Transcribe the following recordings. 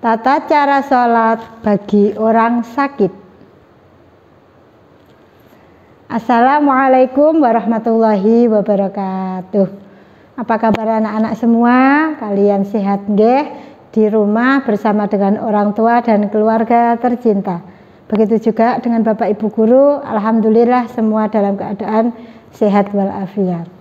Tata cara sholat bagi orang sakit. Assalamualaikum warahmatullahi wabarakatuh. Apa kabar anak-anak semua? Kalian sehat nggih? Di rumah bersama dengan orang tua dan keluarga tercinta. Begitu juga dengan Bapak Ibu guru, alhamdulillah semua dalam keadaan sehat walafiat.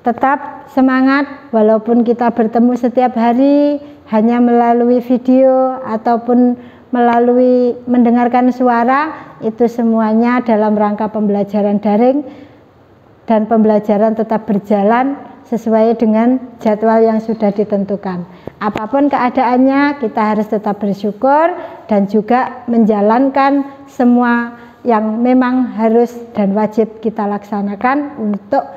Tetap semangat walaupun kita bertemu setiap hari hanya melalui video ataupun melalui mendengarkan suara, itu semuanya dalam rangka pembelajaran daring dan pembelajaran tetap berjalan sesuai dengan jadwal yang sudah ditentukan. Apapun keadaannya, kita harus tetap bersyukur dan juga menjalankan semua yang memang harus dan wajib kita laksanakan untuk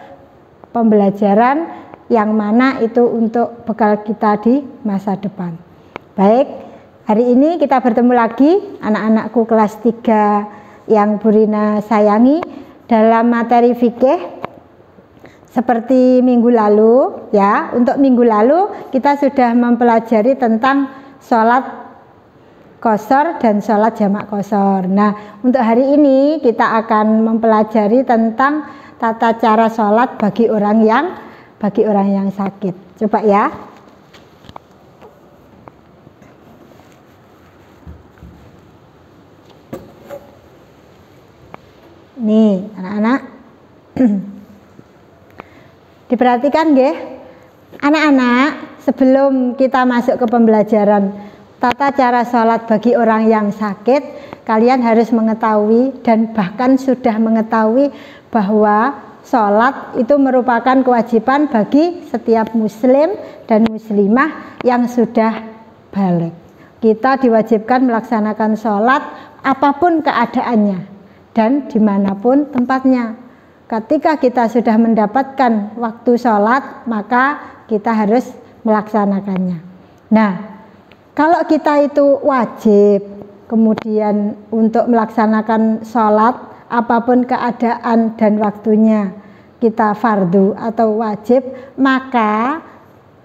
pembelajaran yang mana itu untuk bekal kita di masa depan. Baik, hari ini kita bertemu lagi anak-anakku kelas 3 yang Bu Rina sayangi dalam materi fikih seperti minggu lalu ya. Untuk minggu lalu kita sudah mempelajari tentang sholat qashar dan sholat jamak qashar. Nah, untuk hari ini kita akan mempelajari tentang tata cara sholat bagi orang yang sakit. Coba ya. Nih, anak-anak. Diperhatikan nggih. Anak-anak, sebelum kita masuk ke pembelajaran tata cara sholat bagi orang yang sakit, kalian harus mengetahui dan bahkan sudah mengetahui bahwa sholat itu merupakan kewajiban bagi setiap muslim dan muslimah yang sudah balik. Kita diwajibkan melaksanakan sholat apapun keadaannya dan dimanapun tempatnya. Ketika kita sudah mendapatkan waktu sholat, maka kita harus melaksanakannya. Nah, kalau kita itu wajib kemudian untuk melaksanakan sholat apapun keadaan dan waktunya kita fardu atau wajib, maka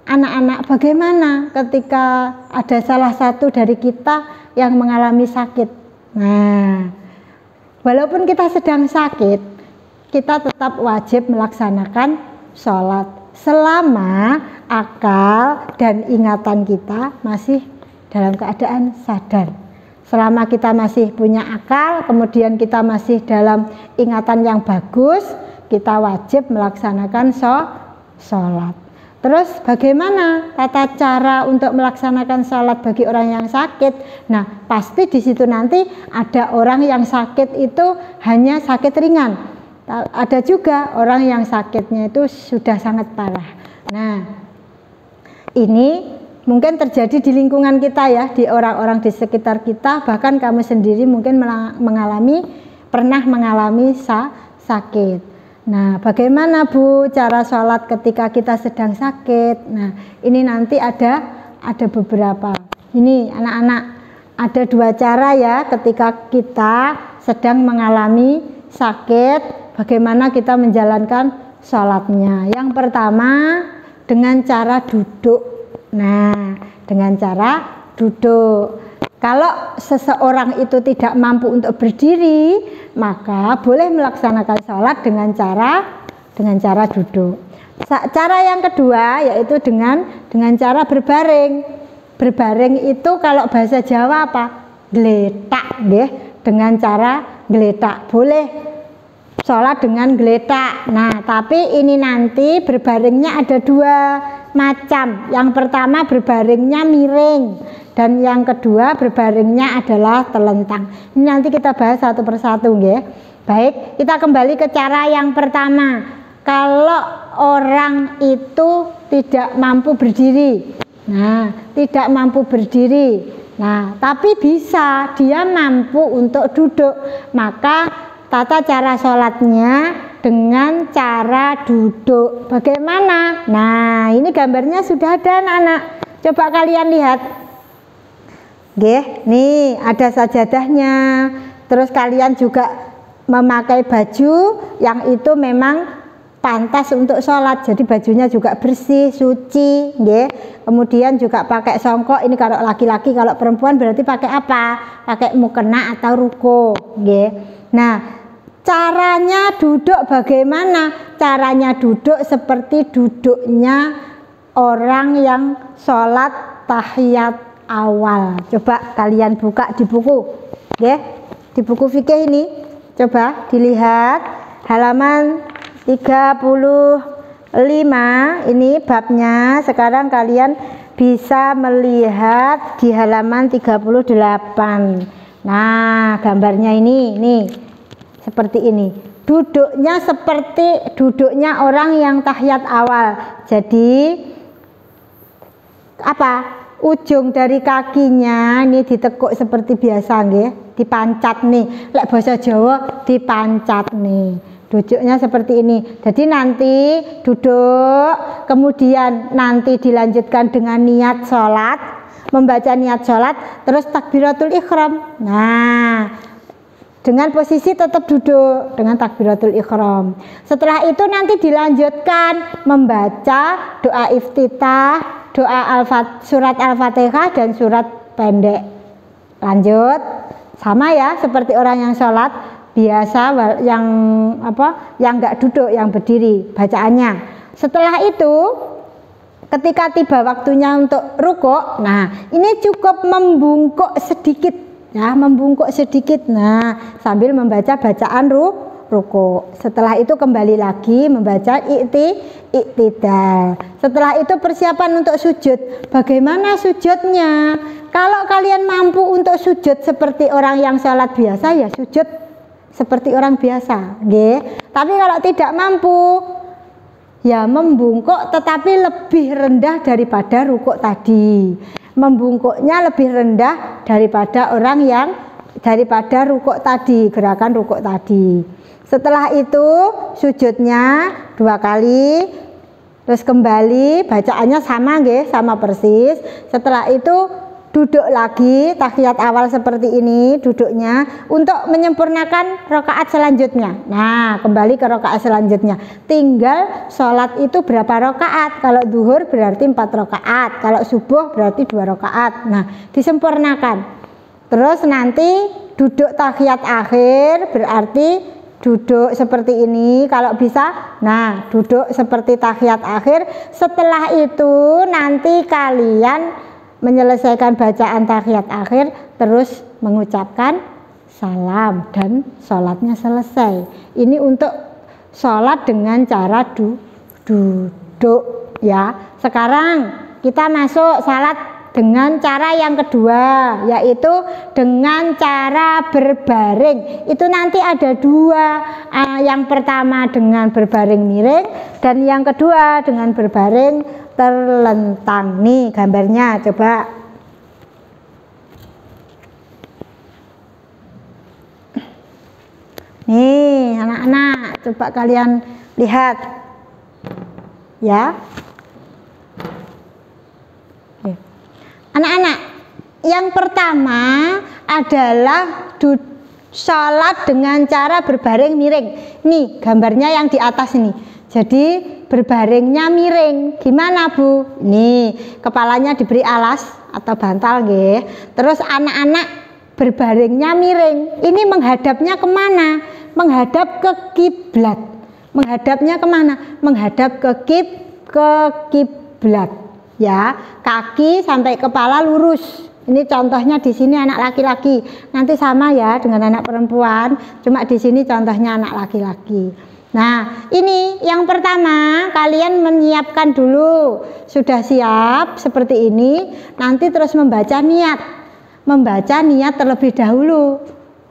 anak-anak bagaimana ketika ada salah satu dari kita yang mengalami sakit? Nah, walaupun kita sedang sakit, kita tetap wajib melaksanakan sholat selama akal dan ingatan kita masih dalam keadaan sadar. Selama kita masih punya akal, kemudian kita masih dalam ingatan yang bagus, kita wajib melaksanakan sholat. Terus bagaimana tata cara untuk melaksanakan sholat bagi orang yang sakit? Nah, pasti di situ nanti ada orang yang sakit itu hanya sakit ringan. Ada juga orang yang sakitnya itu sudah sangat parah. Nah, ini mungkin terjadi di lingkungan kita ya, di orang-orang di sekitar kita, bahkan kamu sendiri mungkin pernah mengalami sakit. Nah, bagaimana Bu cara sholat ketika kita sedang sakit? Nah, ini nanti ada beberapa. Ini anak-anak, ada 2 cara ya ketika kita sedang mengalami sakit, bagaimana kita menjalankan sholatnya. Yang pertama dengan cara duduk. Nah, dengan cara duduk. Kalau seseorang itu tidak mampu untuk berdiri, maka boleh melaksanakan sholat dengan cara duduk. Cara yang kedua yaitu dengan cara berbaring. Berbaring itu kalau bahasa Jawa apa? Gletak, nggih. Dengan cara gletak. Boleh sholat dengan gletak. Nah, tapi ini nanti berbaringnya ada 2 macam. Yang pertama berbaringnya miring dan yang kedua berbaringnya adalah telentang. Ini nanti kita bahas satu persatu nggih. Baik, kita kembali ke cara yang pertama. Kalau orang itu tidak mampu berdiri. Nah, tidak mampu berdiri. Nah, tapi bisa dia mampu untuk duduk. Maka tata cara sholatnya dengan cara duduk. Bagaimana? Nah, ini gambarnya sudah ada anak-anak. Coba kalian lihat. Nggih, nih ada sajadahnya. Terus kalian juga memakai baju yang itu memang pantas untuk sholat, jadi bajunya juga bersih, suci, nggih. Kemudian juga pakai songkok. Ini kalau laki-laki, kalau perempuan berarti pakai apa? Pakai mukena atau ruko, nggih. Nah, caranya duduk bagaimana? Caranya duduk seperti duduknya orang yang sholat tahiyat awal. Coba kalian buka di buku, nggih. Di buku fikih ini, coba dilihat halaman 35, ini babnya. Sekarang kalian bisa melihat di halaman 38. Nah, gambarnya ini nih seperti ini. Duduknya seperti duduknya orang yang tahiyat awal. Jadi apa? Ujung dari kakinya ini ditekuk seperti biasa nggih, dipancat nih. Lek basa Jawa dipancat nih. Duduknya seperti ini. Jadi nanti duduk, kemudian nanti dilanjutkan dengan niat sholat, membaca niat sholat, terus takbiratul ikhram. Nah, dengan posisi tetap duduk dengan takbiratul ikhram. Setelah itu nanti dilanjutkan membaca doa iftitah, doa surat Al-Fatihah dan surat pendek. Lanjut, sama ya seperti orang yang sholat biasa, yang nggak duduk, yang berdiri bacaannya. Setelah itu ketika tiba waktunya untuk rukuk, nah ini cukup membungkuk sedikit ya, membungkuk sedikit. Nah, sambil membaca bacaan rukuk. Setelah itu kembali lagi membaca iktidal. Setelah itu persiapan untuk sujud. Bagaimana sujudnya? Kalau kalian mampu untuk sujud seperti orang yang sholat biasa, ya sujud seperti orang biasa, nggih. Tapi kalau tidak mampu, ya membungkuk tetapi lebih rendah daripada rukuk tadi. Membungkuknya lebih rendah daripada daripada rukuk tadi, gerakan rukuk tadi. Setelah itu sujudnya 2 kali, terus kembali bacaannya sama nggih, sama persis. Setelah itu duduk lagi tahiyat awal seperti ini duduknya untuk menyempurnakan rakaat selanjutnya. Nah, kembali ke rakaat selanjutnya. Tinggal sholat itu berapa rakaat? Kalau zuhur berarti 4 rakaat, kalau subuh berarti 2 rakaat. Nah, disempurnakan. Terus nanti duduk tahiyat akhir berarti duduk seperti ini kalau bisa. Nah, duduk seperti tahiyat akhir. Setelah itu nanti kalian menyelesaikan bacaan tahiyat akhir, terus mengucapkan salam dan sholatnya selesai. Ini untuk sholat dengan cara duduk ya. Sekarang kita masuk sholat dengan cara yang kedua, yaitu dengan cara berbaring. Itu nanti ada 2, yang pertama dengan berbaring miring dan yang kedua dengan berbaring terlentang. Nih gambarnya, coba nih anak-anak, coba kalian lihat ya. Anak-anak, yang pertama adalah sholat dengan cara berbaring miring. Nih gambarnya yang di atas ini. Jadi berbaringnya miring. Gimana Bu? Nih kepalanya diberi alas atau bantal nggih. Terus anak-anak berbaringnya miring. Ini menghadapnya kemana? Menghadap ke kiblat. Menghadapnya kemana? Menghadap ke kiblat. Ya, kaki sampai kepala lurus. Ini contohnya di sini anak laki-laki. Nanti sama ya dengan anak perempuan. Cuma di sini contohnya anak laki-laki. Nah, ini yang pertama, kalian menyiapkan dulu. Sudah siap seperti ini, nanti terus membaca niat. Membaca niat terlebih dahulu.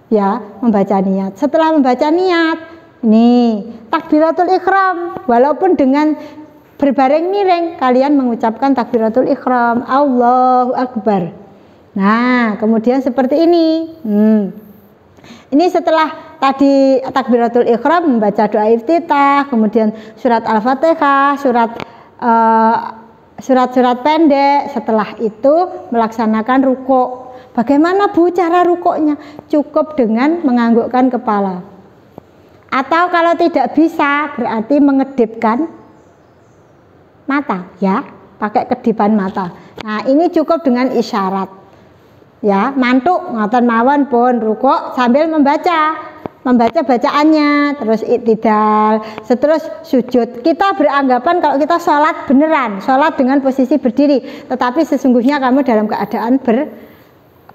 Ya, membaca niat. Setelah membaca niat, ini takbiratul ikhram. Walaupun dengan berbaring miring, kalian mengucapkan takbiratul ikhram, Allahu Akbar. Nah, kemudian seperti ini. Ini setelah tadi takbiratul ikhram, membaca doa iftitah, kemudian surat Al-Fatihah, surat-surat pendek. Setelah itu melaksanakan rukuk. Bagaimana Bu cara rukuknya? Cukup dengan menganggukkan kepala. Atau kalau tidak bisa berarti mengedipkan mata ya, pakai kedipan mata. Nah, ini cukup dengan isyarat. Ya, mantuk ngoten mawon pun rukuk sambil membaca bacaannya, terus iktidal, terus sujud. Kita beranggapan kalau kita sholat beneran, sholat dengan posisi berdiri, tetapi sesungguhnya kamu dalam keadaan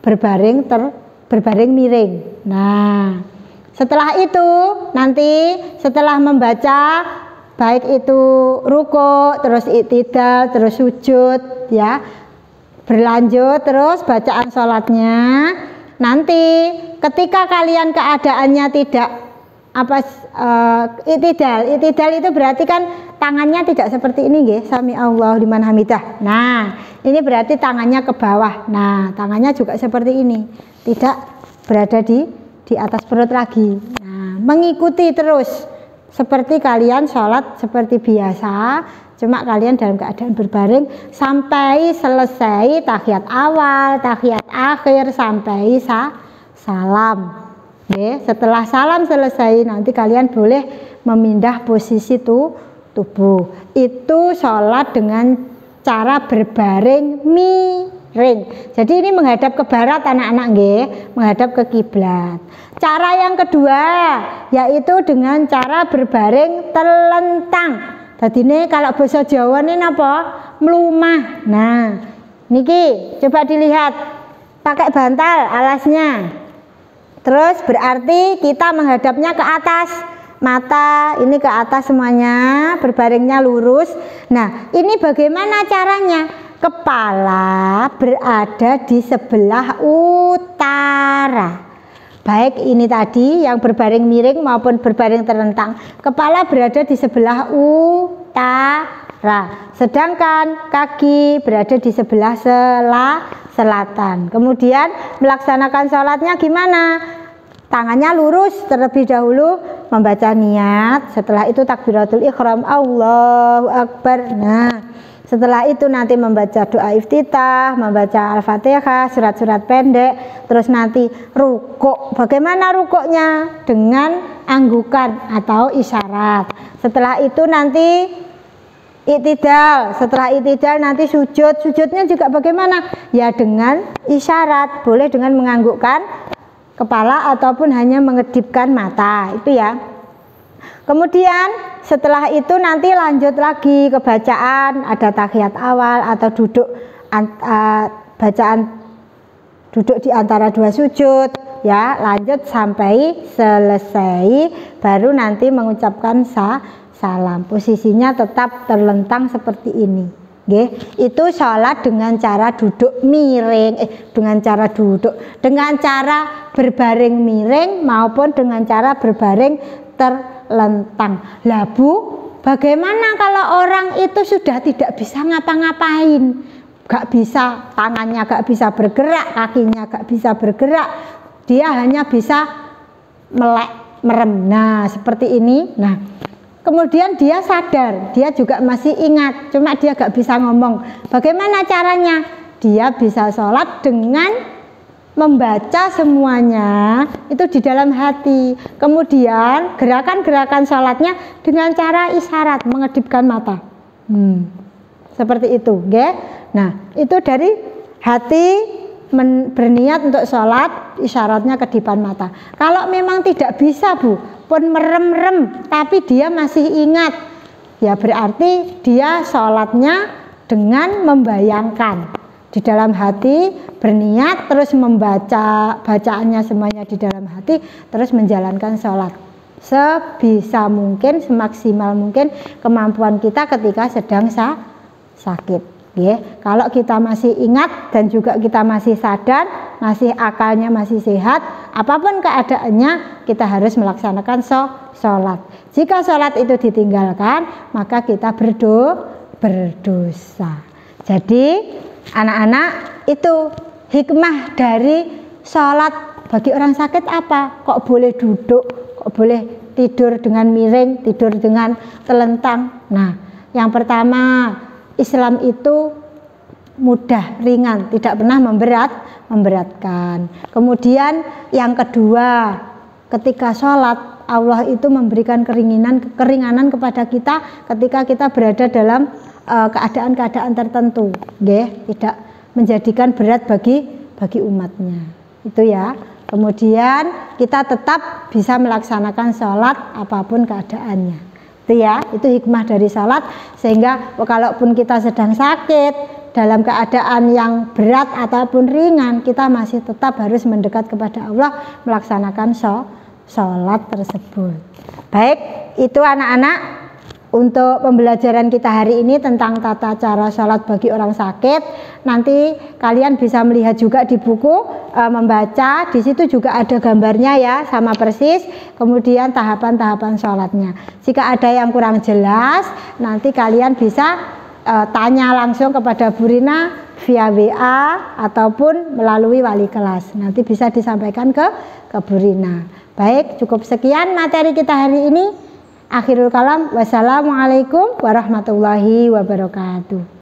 berbaring miring. Nah, setelah itu nanti setelah membaca baik itu rukuk, terus iktidal, terus sujud ya, berlanjut terus bacaan sholatnya. Nanti ketika kalian keadaannya tidak iktidal itu berarti kan tangannya tidak seperti ini nggih, sami Allahu liman hamidah. Nah, ini berarti tangannya ke bawah. Nah, tangannya juga seperti ini, tidak berada di atas perut lagi. Nah, mengikuti terus seperti kalian sholat seperti biasa, cuma kalian dalam keadaan berbaring sampai selesai tahiyat awal, tahiyat akhir, sampai salam. Setelah salam selesai nanti kalian boleh memindah posisi tubuh. Itu sholat dengan cara berbaring miring. Jadi ini menghadap ke barat anak-anak nggih, menghadap ke kiblat. Cara yang kedua yaitu dengan cara berbaring telentang. Jadi ini kalau bahasa Jawa ini apa? Melumah. Nah, niki coba dilihat pakai bantal alasnya. Terus berarti kita menghadapnya ke atas, mata ini ke atas semuanya, berbaringnya lurus. Nah, ini bagaimana caranya? Kepala berada di sebelah utara. Baik ini tadi yang berbaring miring maupun berbaring terlentang, kepala berada di sebelah utara, sedangkan kaki berada di sebelah selatan. Kemudian melaksanakan sholatnya gimana? Tangannya lurus terlebih dahulu membaca niat, setelah itu takbiratul ihram, Allahu Akbar. Nah, setelah itu nanti membaca doa iftitah, membaca Al-Fatihah, surat-surat pendek, terus nanti rukuk. Bagaimana rukuknya? Dengan anggukan atau isyarat. Setelah itu nanti iktidal, setelah iktidal nanti sujud. Sujudnya juga bagaimana? Ya dengan isyarat, boleh dengan menganggukkan kepala ataupun hanya mengedipkan mata, itu ya. Kemudian setelah itu nanti lanjut lagi ke bacaan, ada tahiyat awal atau duduk bacaan duduk di antara dua sujud ya, lanjut sampai selesai baru nanti mengucapkan salam. Posisinya tetap terlentang seperti ini. Itu sholat dengan cara duduk miring, dengan cara berbaring miring maupun dengan cara berbaring terlentang. Lah Bu, bagaimana kalau orang itu sudah tidak bisa ngapa-ngapain, gak bisa, tangannya gak bisa bergerak, kakinya gak bisa bergerak, dia hanya bisa melek, merem. Nah seperti ini. Nah kemudian dia sadar, dia juga masih ingat, cuma dia gak bisa ngomong. Bagaimana caranya? Dia bisa sholat dengan membaca semuanya itu di dalam hati. Kemudian gerakan-gerakan sholatnya dengan cara isyarat, mengedipkan mata. Seperti itu, Nah, itu dari hati berniat untuk sholat, isyaratnya kedipan mata. Kalau memang tidak bisa Bu, pun merem-rem tapi dia masih ingat, ya berarti dia sholatnya dengan membayangkan di dalam hati, berniat terus membaca bacaannya semuanya di dalam hati, terus menjalankan sholat sebisa mungkin, semaksimal mungkin kemampuan kita ketika sedang sakit. Kalau kita masih ingat dan juga kita masih sadar, masih akalnya masih sehat, apapun keadaannya kita harus melaksanakan sholat. Jika sholat itu ditinggalkan, maka kita berdosa. Jadi anak-anak, itu hikmah dari sholat bagi orang sakit apa? Kok boleh duduk, kok boleh tidur dengan miring, tidur dengan telentang? Nah, yang pertama, Islam itu mudah, ringan, tidak pernah memberatkan. Kemudian yang kedua, ketika sholat Allah itu memberikan keringanan kepada kita ketika kita berada dalam keadaan-keadaan tertentu, nggih, tidak menjadikan berat bagi umatnya. Itu ya. Kemudian kita tetap bisa melaksanakan sholat apapun keadaannya. Itu ya, itu hikmah dari sholat, sehingga kalaupun kita sedang sakit, dalam keadaan yang berat ataupun ringan, kita masih tetap harus mendekat kepada Allah melaksanakan sholat tersebut. Baik, itu anak-anak untuk pembelajaran kita hari ini tentang tata cara sholat bagi orang sakit. Nanti kalian bisa melihat juga di buku, membaca, di situ juga ada gambarnya ya, sama persis, kemudian tahapan-tahapan sholatnya. Jika ada yang kurang jelas, nanti kalian bisa tanya langsung kepada Bu Rina via WA ataupun melalui wali kelas. Nanti bisa disampaikan ke Bu Rina. Baik, cukup sekian materi kita hari ini. Akhirul kalam, wassalamualaikum warahmatullahi wabarakatuh.